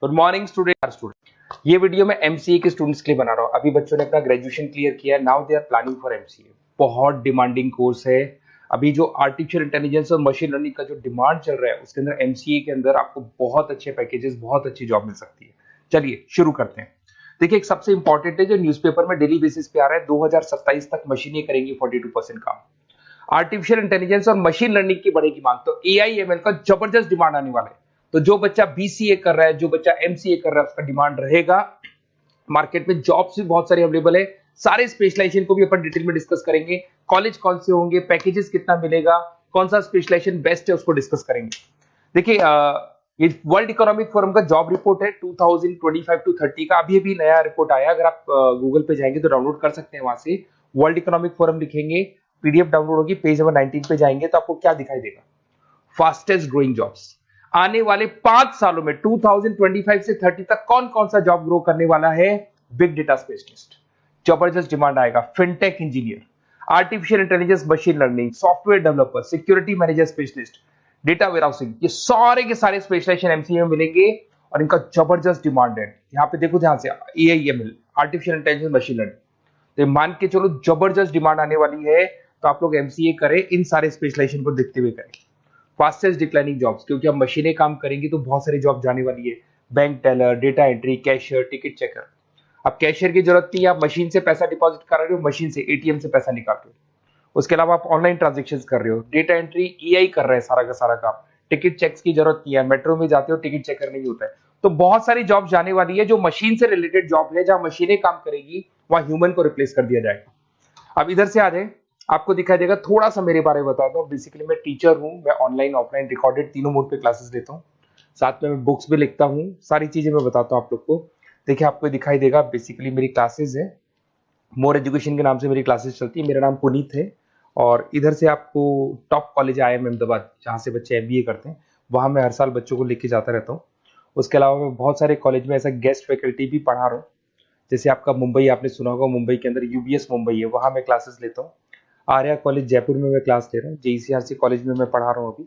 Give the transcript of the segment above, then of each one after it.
Good morning student. ये video मैं MCA के स्टूडेंट्स के लिए बना रहा हूँ। अभी बच्चों ने अपना ग्रेजुएशन क्लियर किया है, now they are planning for MCA. बहुत डिमांडिंग कोर्स है। अभी जो आर्टिफिशियल इंटेलिजेंस और मशीन लर्निंग का जो डिमांड चल रहा है उसके अंदर एमसीए के अंदर आपको बहुत अच्छे पैकेजेस, बहुत अच्छी जॉब मिल सकती है। चलिए शुरू करते हैं। देखिए, एक सबसे इंपॉर्टेंट है जो न्यूज़पेपर में डेली बेसिस पे आ रहा है, 2027 तक मशीनें करेंगी 42% काम। आर्टिफिशियल इंटेलिजेंस और मशीन लर्निंग की बढ़ेगी मांग, तो एआई एमएल का जबरदस्त डिमांड आने वाला है। तो जो बच्चा बीसीए कर रहा है, जो बच्चा एमसीए कर रहा है, उसका डिमांड रहेगा। मार्केट में जॉब्स भी बहुत सारी अवेलेबल है। सारे स्पेशलाइजेशन को भी अपन डिटेल में डिस्कस करेंगे। कॉलेज कौन से होंगे, पैकेजेस कितना मिलेगा, कौन सा स्पेशलाइजेशन बेस्ट है, उसको डिस्कस करेंगे। देखिए, ये वर्ल्ड इकोनॉमिक फोरम का जॉब रिपोर्ट है 2025 टू 30 का। अभी अभी नया रिपोर्ट आया, अगर आप गूगल पे जाएंगे तो डाउनलोड कर सकते हैं। वहां से वर्ल्ड इकोनॉमिक फोरम लिखेंगे, पीडीएफ डाउनलोड होगी, पेज नंबर 19 पे जाएंगे तो आपको क्या दिखाई देगा? Fastest growing jobs. आने वाले 5 सालों में 2025 से 30 तक कौन कौन सा जॉब ग्रो करने वाला है? बिग डेटा स्पेशलिस्ट, जबरदस्त डिमांड आएगा। Fintech engineer, artificial intelligence, machine learning, software developer, security manager specialist, data warehousing, ये सारे के सारे स्पेशलाइजेशन एमसीए में मिलेंगे और इनका जबरदस्त डिमांड है। यहाँ पे देखो ध्यान से, AIML, artificial intelligence, machine learning, तो मान के चलो जबरदस्त डिमांड आने वाली है। तो आप लोग एमसीए करें, इन सारे स्पेशलाइजेशन को देखते हुए करें। फास्टेस्ट डिक्लाइनिंग जॉब्स, क्योंकि अब मशीनें काम करेंगी तो बहुत सारी जॉब जाने वाली है। Bank teller, data entry, cashier, ticket checker. अब कैशियर की जरूरत नहीं है, आप मशीन से पैसा डिपॉजिट कर रहे हो, मशीन से एटीएम से पैसा निकाल रहे हो। उसके अलावा आप ऑनलाइन ट्रांजेक्शन कर रहे हो, डेटा एंट्री एआई कर रहा है सारा का सारा काम। टिकट चेक्स की जरूरत नहीं है, मेट्रो में जाते हो टिकट चेकर नहीं होता है। तो बहुत सारी जॉब जाने वाली है जो मशीन से रिलेटेड जॉब है, जहां मशीनें काम करेगी वहां ह्यूमन को रिप्लेस कर दिया जाएगा। अब इधर से आ जाए, आपको दिखाई देगा। थोड़ा सा मेरे बारे में बता दो। बेसिकली मैं टीचर हूं, मैं ऑनलाइन ऑफलाइन रिकॉर्डेड तीनों मोड पे क्लासेस लेता हूं। साथ में मैं बुक्स भी लिखता हूं, सारी चीजें मैं बताता हूं आप लोग को। देखिए, आपको दिखाई देगा बेसिकली मेरी क्लासेस है, मोर एजुकेशन के नाम से मेरी क्लासेस चलती है। मेरा नाम पुनीत है और इधर से आपको टॉप कॉलेज IIM अहमदाबाद, जहाँ से बच्चे MBA करते हैं, वहां मैं हर साल बच्चों को लेके जाता रहता हूँ। उसके अलावा मैं बहुत सारे कॉलेज में ऐसा गेस्ट फैकल्टी भी पढ़ा रहा हूँ। जैसे आपका मुंबई, आपने सुना होगा, मुंबई के अंदर यूबीएस मुंबई है, वहां मैं क्लासेस लेता हूँ। आर्या कॉलेज जयपुर में मैं क्लास ले रहा हूँ। JECRC कॉलेज में मैं पढ़ा रहा हूँ अभी।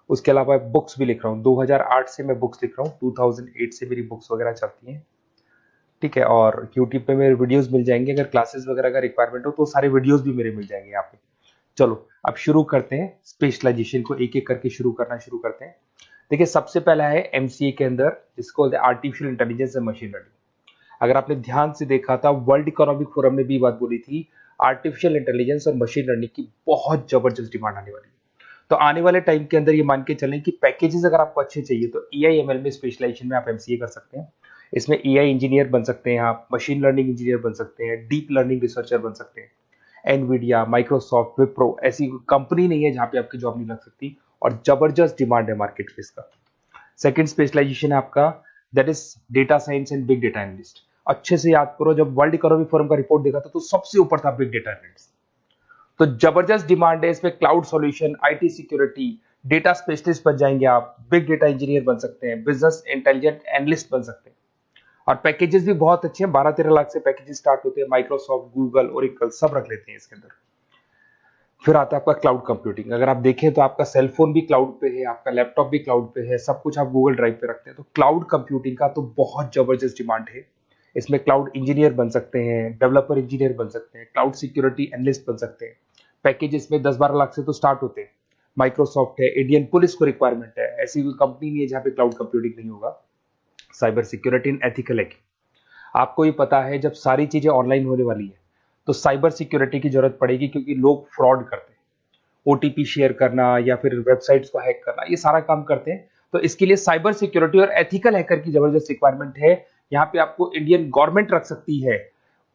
उसके अलावा बुक्स भी लिख रहा हूँ। 2008 से मैं बुक्स लिख रहा हूँ, 2008 से मेरी बुक्स वगैरह चलती हैं। ठीक है, और यूट्यूब पे मेरे वीडियोस मिल जाएंगे। अगर क्लासेस वगैरह का रिक्वायरमेंट हो तो सारे वीडियोस भी मेरे मिल जाएंगे यहाँ पे। चलो अब शुरू करते हैं, स्पेशलाइजेशन को एक एक करके शुरू करते हैं। देखिए, सबसे पहला है एमसीए के अंदर जिसको बोलते हैं artificial intelligence and machine learning. अगर आपने ध्यान से देखा था, वर्ल्ड इकोनॉमिक फोरम ने भी बात बोली थी, आर्टिफिशियल इंटेलिजेंस और मशीन लर्निंग की बहुत जबरदस्त डिमांड आने वाली है। तो आने वाले टाइम के अंदर ये मान के चलें कि पैकेजेस अगर आपको अच्छे चाहिए तो एआईएमएल में स्पेशलाइजेशन में आप एमसीए कर सकते हैं। इसमें एआई इंजीनियर बन सकते हैं, आप मशीन लर्निंग इंजीनियर बन सकते हैं, डीप लर्निंग रिसर्चर बन सकते हैं। एनवीडिया, माइक्रोसॉफ्ट, विप्रो, ऐसी कंपनी नहीं है जहां पे आपकी जॉब नहीं लग सकती, और जबरदस्त डिमांड है मार्केट में इसका। सेकंड स्पेशलाइजेशन है आपका, that is data science and big data analyst. अच्छे से याद करो, जब वर्ल्ड इकोनॉमिक फोरम का रिपोर्ट देखा था तो सबसे ऊपर था बिग डेटा एनालिस्ट। तो जबरदस्त डिमांड है इसमें। Cloud solution, IT security, data specialist बन जाएंगे आप, बिग डेटा इंजीनियर बन सकते हैं, बिजनेस इंटेलिजेंट एनालिस्ट बन सकते हैं। और पैकेजेस भी बहुत अच्छे हैं, 12-13 लाख से पैकेजेस स्टार्ट होते हैं। माइक्रोसॉफ्ट, गूगल, ओरेकल सब रख लेते हैं इसके अंदर। फिर आता है आपका क्लाउड कंप्यूटिंग। अगर आप देखें तो आपका सेल फोन भी क्लाउड पे है, आपका लैपटॉप भी क्लाउड पे है, सब कुछ आप गूगल ड्राइव पे रखते हैं। तो क्लाउड कंप्यूटिंग का तो बहुत जबरदस्त डिमांड है। इसमें क्लाउड इंजीनियर बन सकते हैं, डेवलपर इंजीनियर बन सकते हैं, क्लाउड सिक्योरिटी एनालिस्ट बन सकते हैं। पैकेज इसमें 10-12 लाख से तो स्टार्ट होते हैं। माइक्रोसॉफ्ट है, इंडियन पुलिस को रिक्वायरमेंट है, ऐसी कोई कंपनी नहीं है जहां पे क्लाउड कंप्यूटिंग नहीं होगा। Cyber security and ethical hacking, आपको ही पता है जब सारी चीजें ऑनलाइन होने वाली है तो साइबर सिक्योरिटी की जरूरत पड़ेगी, क्योंकि लोग फ्रॉड करते हैं। ओटीपी शेयर करना या फिर वेबसाइट्स को हैक करना, ये सारा काम करते हैं। तो इसके लिए साइबर सिक्योरिटी और एथिकल हैकर की जबरदस्त रिक्वायरमेंट है। यहाँ पे आपको इंडियन गवर्नमेंट रख सकती है,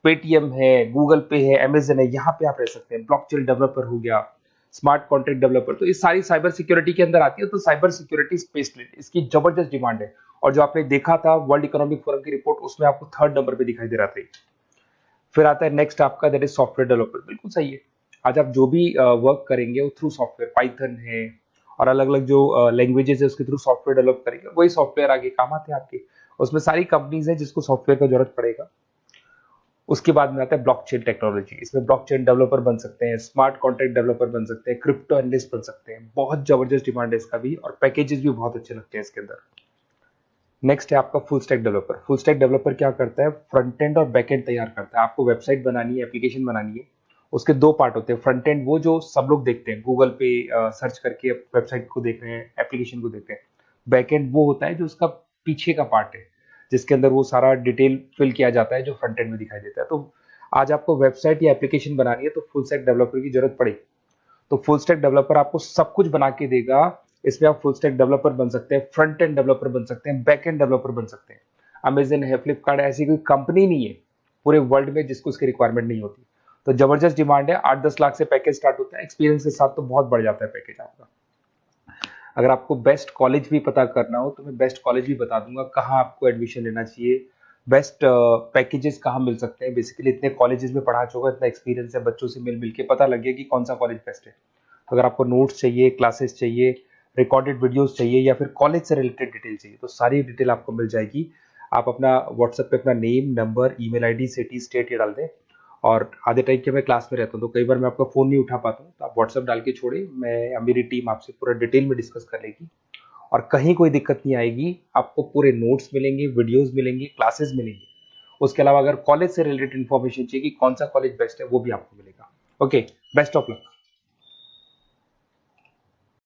पेटीएम है, गूगल पे है, अमेजन है, यहाँ पे आप रह सकते हैं। ब्लॉकचेन डेवलपर हो गया, स्मार्ट कॉन्ट्रैक्ट डेवलपर, तो ये सारी साइबर सिक्योरिटी के अंदर आती है। तो साइबर सिक्योरिटी स्पेशलिस्ट, इसकी जबरदस्त डिमांड है। और जो आपने देखा था वर्ल्ड इकोनॉमिक फोरम की रिपोर्ट, उसमें आपको 3rd नंबर पे दिखाई दे रहा था। फिर आता है नेक्स्ट आपका, दैट इज सॉफ्टवेयर डेवलपर। बिल्कुल सही है, आज आप जो भी वर्क करेंगे वो थ्रू सॉफ्टवेयर, पाइथन है और अलग अलग जो लैंग्वेजेस है उसके थ्रू सॉफ्टवेयर डेवलप करेंगे, वही सॉफ्टवेयर आगे काम आते हैं आपके। उसमें सारी कंपनीज है जिसको सॉफ्टवेयर का जरूरत पड़ेगा। उसके बाद में आता है ब्लॉकचेन टेक्नोलॉजी। इसमें ब्लॉकचेन डेवलपर बन सकते हैं, स्मार्ट कॉन्ट्रैक्ट डेवलपर बन सकते हैं, क्रिप्टो एनालिस्ट बन सकते हैं। बहुत जबरदस्त डिमांड है इसका भी, और पैकेजेस भी बहुत अच्छे लगते हैं इसके अंदर। नेक्स्ट है आपका full stack developer. Full stack developer क्या करता है, फ्रंट एंड और बैक एंड तैयार करता है। आपको वेबसाइट बनानी है, एप्लीकेशन बनानी है, उसके दो पार्ट होते हैं। फ्रंट एंड वो जो सब लोग देखते हैं, गूगल पे सर्च करके वेबसाइट को देख रहे हैं, एप्लीकेशन को देख रहे हैं। बैक एंड वो होता है जो उसका पीछे का पार्ट है, जिसके अंदर वो सारा डिटेल फिल किया जाता है जो फ्रंट एंड में दिखाई देता है। तो आज आपको वेबसाइट या एप्लीकेशन बनानी है तो फुल स्टैक डेवलपर की जरूरत पड़ेगी। तो फुल स्टैक डेवलपर आपको सब कुछ बना के देगा। इसमें आप फुल स्टैक डेवलपर बन सकते हैं, फ्रंट एंड डेवलपर बन सकते हैं, बैक एंड डेवलपर बन सकते हैं। अमेजन है, फ्लिपकार्ट, ऐसी कोई कंपनी नहीं है पूरे वर्ल्ड में जिसको इसकी रिक्वायरमेंट नहीं होती। तो जबरदस्त डिमांड है, 8-10 लाख से पैकेज स्टार्ट होता है, एक्सपीरियंस के साथ तो बहुत बढ़ जाता है पैकेज आपका। अगर आपको बेस्ट कॉलेज भी पता करना हो तो मैं बेस्ट कॉलेज भी बता दूंगा, कहाँ आपको एडमिशन लेना चाहिए, बेस्ट पैकेजेस कहाँ मिल सकते हैं। बेसिकली इतने कॉलेजेस में पढ़ा चुका, इतना एक्सपीरियंस है, बच्चों से मिल मिल के पता लग गया कि कौन सा कॉलेज बेस्ट है। अगर आपको नोट्स चाहिए, क्लासेस चाहिए, रिकॉर्डेड वीडियोस चाहिए, या फिर कॉलेज से रिलेटेड डिटेल चाहिए, तो सारी डिटेल आपको मिल जाएगी। आप अपना व्हाट्सएप पे अपना name, number, email ID, city, state ये डाल दें। और आधे टाइम के मैं क्लास में रहता हूँ तो कई बार मैं आपका फ़ोन नहीं उठा पाता हूँ, तो आप व्हाट्सएप डाल के छोड़े, मैं या मेरी टीम आपसे पूरा डिटेल में डिस्कस कर लेगी। और कहीं कोई दिक्कत नहीं आएगी, आपको पूरे नोट्स मिलेंगे, वीडियोस मिलेंगे, क्लासेस मिलेंगे। उसके अलावा अगर कॉलेज से रिलेटेड इन्फॉर्मेशन चाहिए कि कौन सा कॉलेज बेस्ट है, वो भी आपको मिलेगा। Okay, best of luck.